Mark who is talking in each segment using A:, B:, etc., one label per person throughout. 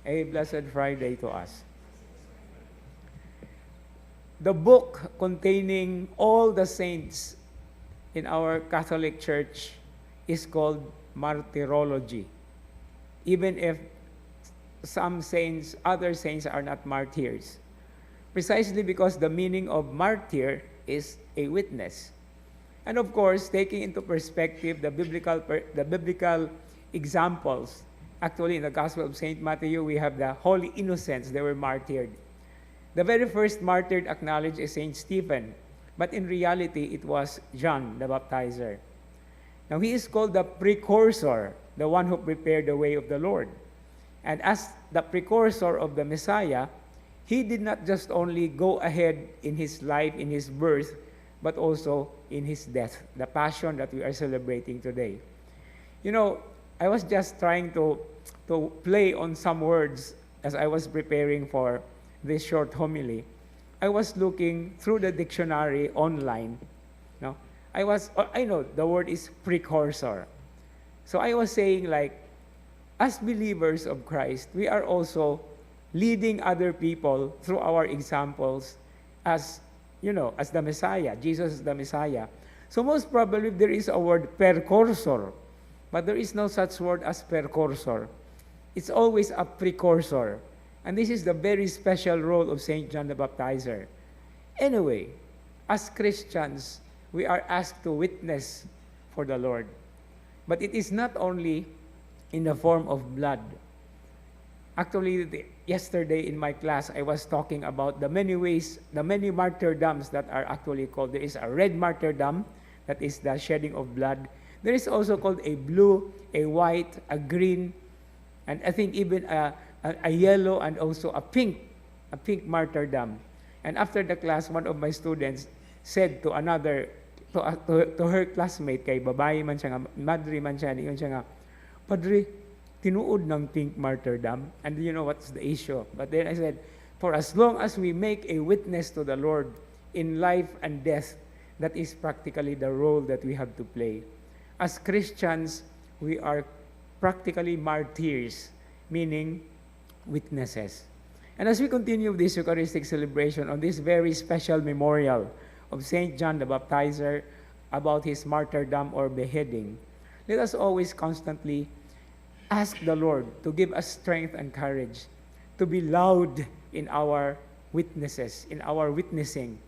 A: A Blessed Friday to us. The book containing all the saints in our Catholic Church is called Martyrology. Even if some saints, other saints are not martyrs. Precisely because the meaning of martyr is a witness. And of course, taking into perspective the biblical examples. Actually, in the Gospel of St. Matthew, we have the holy innocents, they were martyred. The very first martyred acknowledged is St. Stephen, but in reality, it was John the Baptizer. Now, he is called the precursor, the one who prepared the way of the Lord. And as the precursor of the Messiah, he did not just only go ahead in his life, in his birth, but also in his death, the passion that we are celebrating today. You know, I was just trying to play on some words as I was preparing for this short homily. I was looking through the dictionary online. No? I know the word is precursor. So I was saying, like, as believers of Christ, we are also leading other people through our examples as, you know, as the Messiah. Jesus is the Messiah. So most probably there is a word precursor, but there is no such word as precursor. It's always a precursor. And this is the very special role of St. John the Baptizer. Anyway, as Christians, we are asked to witness for the Lord. But it is not only in the form of blood. Actually, yesterday in my class, I was talking about the many ways, the many martyrdoms that are actually called. There is a red martyrdom, that is the shedding of blood. There is also called a blue, a white, a green, and I think even a yellow and also a pink martyrdom. And after the class, one of my students said to another, to her classmate, kay babae man siya nga, madre man siya, niyon siya nga, Padre, tinuod ng pink martyrdom, and you know what's the issue? But then I said, for as long as we make a witness to the Lord in life and death, that is practically the role that we have to play. As Christians, we are practically martyrs, meaning witnesses. And as we continue this Eucharistic celebration on this very special memorial of St. John the Baptizer about his martyrdom or beheading, let us always constantly ask the Lord to give us strength and courage to be loud in our witnesses, in our witnessing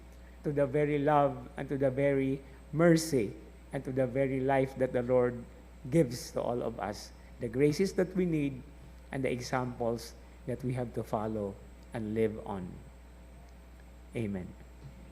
A: to the very love and to the very mercy and to the very life that the Lord gives to all of us, the graces that we need and the examples that we have to follow and live on. Amen.